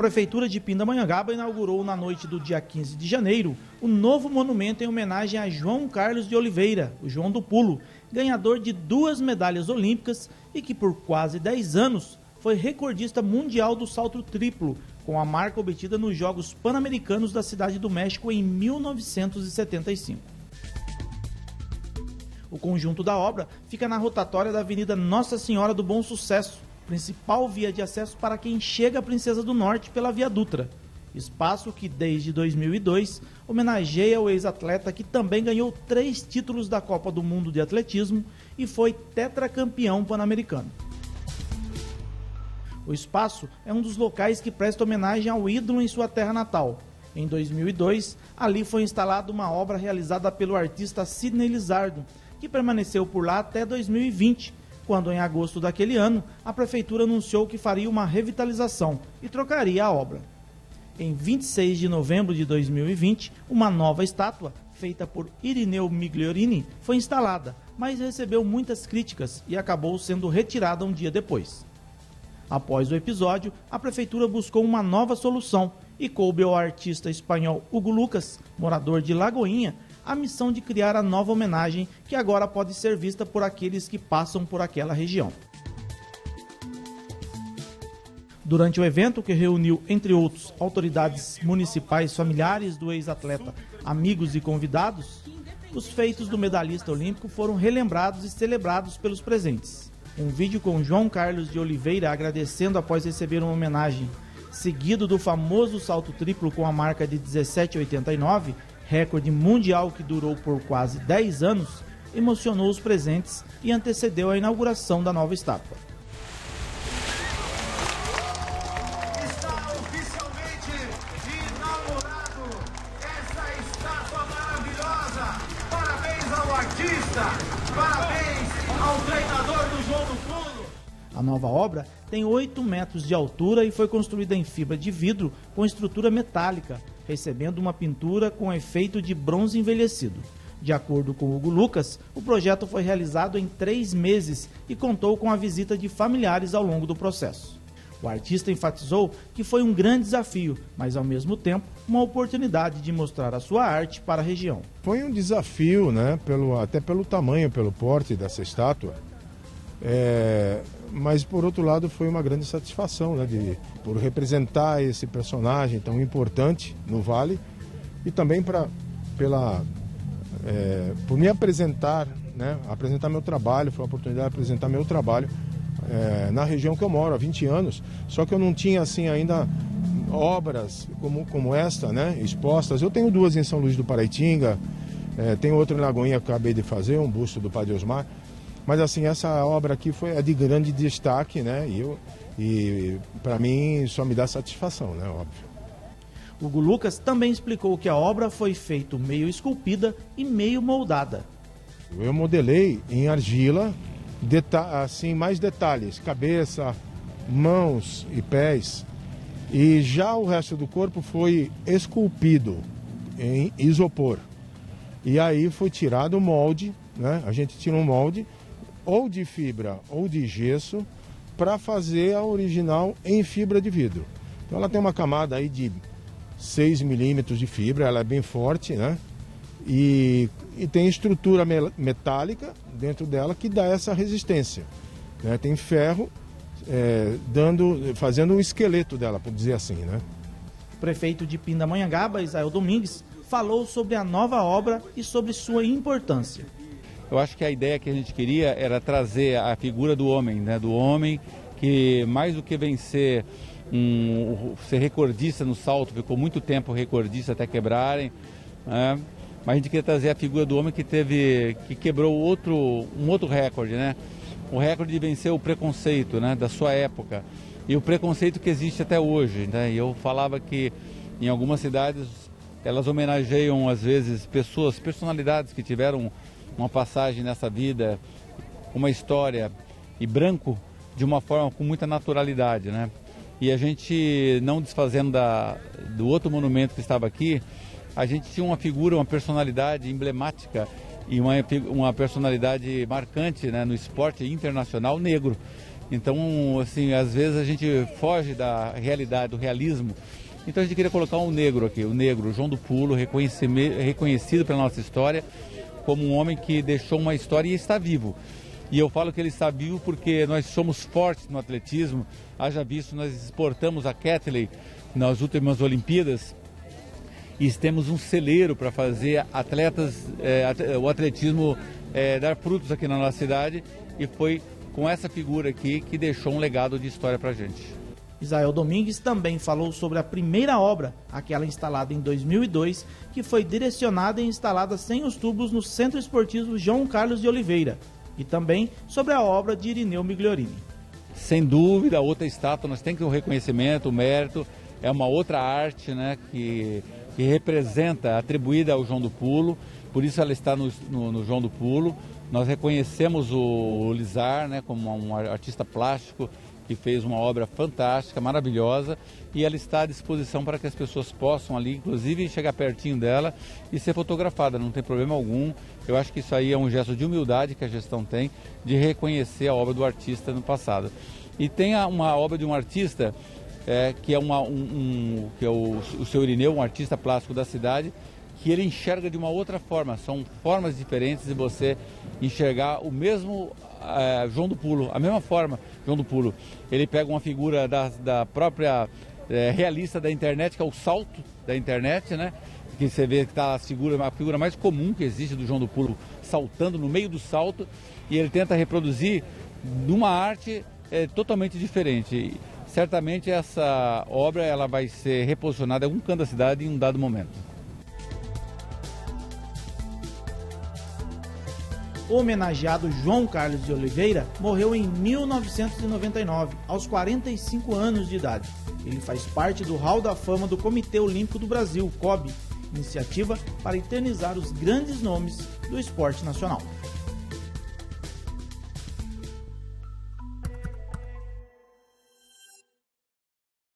Prefeitura de Pindamonhangaba inaugurou na noite do dia 15 de janeiro o novo monumento em homenagem a João Carlos de Oliveira, o João do Pulo, ganhador de 2 medalhas olímpicas e que por quase 10 anos foi recordista mundial do salto triplo, com a marca obtida nos Jogos Pan-Americanos da Cidade do México em 1975. O conjunto da obra fica na rotatória da Avenida Nossa Senhora do Bom Sucesso, principal via de acesso para quem chega à Princesa do Norte pela Via Dutra. Espaço que, desde 2002, homenageia o ex-atleta que também ganhou 3 títulos da Copa do Mundo de Atletismo e foi tetracampeão pan-americano. O espaço é um dos locais que presta homenagem ao ídolo em sua terra natal. Em 2002, ali foi instalada uma obra realizada pelo artista Sidney Lizardo, que permaneceu por lá até 2020, quando em agosto daquele ano, a Prefeitura anunciou que faria uma revitalização e trocaria a obra. Em 26 de novembro de 2020, uma nova estátua, feita por Irineu Migliorini, foi instalada, mas recebeu muitas críticas e acabou sendo retirada um dia depois. Após o episódio, a Prefeitura buscou uma nova solução e coube ao artista espanhol Hugo Lucas, morador de Lagoinha, a missão de criar a nova homenagem que agora pode ser vista por aqueles que passam por aquela região. Durante o evento, que reuniu, entre outros, autoridades municipais, familiares do ex-atleta, amigos e convidados, os feitos do medalhista olímpico foram relembrados e celebrados pelos presentes. Um vídeo com João Carlos de Oliveira agradecendo após receber uma homenagem, seguido do famoso salto triplo com a marca de 17,89, recorde mundial que durou por quase 10 anos, emocionou os presentes e antecedeu a inauguração da nova estátua. Está oficialmente inaugurado essa estátua maravilhosa. Parabéns ao artista, parabéns ao treinador do João do Pulo. A nova obra tem 8 metros de altura e foi construída em fibra de vidro com estrutura metálica, recebendo uma pintura com efeito de bronze envelhecido. De acordo com Hugo Lucas, o projeto foi realizado em 3 meses e contou com a visita de familiares ao longo do processo. O artista enfatizou que foi um grande desafio, mas ao mesmo tempo uma oportunidade de mostrar a sua arte para a região. Foi um desafio, né, até pelo tamanho, pelo porte dessa estátua, mas por outro lado foi uma grande satisfação, né, por representar esse personagem tão importante no Vale e também por me apresentar, né, apresentar meu trabalho, foi uma oportunidade de apresentar meu trabalho na região que eu moro há 20 anos, só que eu não tinha assim ainda obras como esta, né, expostas. Eu tenho 2 em São Luís do Paraitinga, tenho outra em Lagoinha que eu acabei de fazer, um busto do Padre Osmar. Mas assim, essa obra aqui é de grande destaque, né? E para mim só me dá satisfação, né? Óbvio. Hugo Lucas também explicou que a obra foi feita meio esculpida e meio moldada. Eu modelei em argila, assim, mais detalhes, cabeça, mãos e pés. E já o resto do corpo foi esculpido em isopor. E aí foi tirado o molde, né? A gente tira um molde ou de fibra ou de gesso para fazer a original em fibra de vidro. Então ela tem uma camada aí de 6 milímetros de fibra, ela é bem forte, né? E tem estrutura metálica dentro dela que dá essa resistência, né? Tem ferro fazendo um esqueleto dela, por dizer assim, né? O prefeito de Pindamonhangaba, Israel Domingues, falou sobre a nova obra e sobre sua importância. Eu acho que a ideia que a gente queria era trazer a figura do homem, né? Do homem que, mais do que vencer, ser recordista no salto, ficou muito tempo recordista até quebrarem, né? Mas a gente queria trazer a figura do homem que quebrou um outro recorde, né? O recorde de vencer o preconceito, né? Da sua época e o preconceito que existe até hoje, né? E eu falava que em algumas cidades elas homenageiam às vezes personalidades que tiveram uma passagem nessa vida, uma história, e branco de uma forma com muita naturalidade, né? E a gente, não desfazendo do outro monumento que estava aqui, a gente tinha uma figura, uma personalidade emblemática e uma personalidade marcante, né, no esporte internacional negro, Então, assim, às vezes a gente foge da realidade, do realismo. Então a gente queria colocar um negro aqui, o negro, o João do Pulo, reconhecido pela nossa história, como um homem que deixou uma história e está vivo. E eu falo que ele está vivo porque nós somos fortes no atletismo. Haja visto, nós exportamos a Kathleen nas últimas Olimpíadas e temos um celeiro para fazer o atletismo dar frutos aqui na nossa cidade, e foi com essa figura aqui que deixou um legado de história para a gente. Israel Domingues também falou sobre a primeira obra, aquela instalada em 2002, que foi direcionada e instalada sem os tubos no Centro Esportivo João Carlos de Oliveira, e também sobre a obra de Irineu Migliorini. Sem dúvida, outra estátua, nós temos que ter o reconhecimento, o mérito, é uma outra arte, né, que representa, atribuída ao João do Pulo, por isso ela está no João do Pulo. Nós reconhecemos o Lizar, né, como um artista plástico que fez uma obra fantástica, maravilhosa, e ela está à disposição para que as pessoas possam ali, inclusive, chegar pertinho dela e ser fotografada, não tem problema algum. Eu acho que isso aí é um gesto de humildade que a gestão tem, de reconhecer a obra do artista no passado. E tem uma obra de um artista, que é, que é o seu Irineu, um artista plástico da cidade, que ele enxerga de uma outra forma, são formas diferentes de você enxergar o mesmo João do Pulo, a mesma forma João do Pulo. Ele pega uma figura da própria realista da internet, que é o salto da internet, né? Que você vê que está a figura mais comum que existe do João do Pulo, saltando no meio do salto, e ele tenta reproduzir numa arte totalmente diferente. E, certamente essa obra ela vai ser reposicionada em algum canto da cidade em um dado momento. O homenageado João Carlos de Oliveira morreu em 1999, aos 45 anos de idade. Ele faz parte do Hall da Fama do Comitê Olímpico do Brasil, COB, iniciativa para eternizar os grandes nomes do esporte nacional.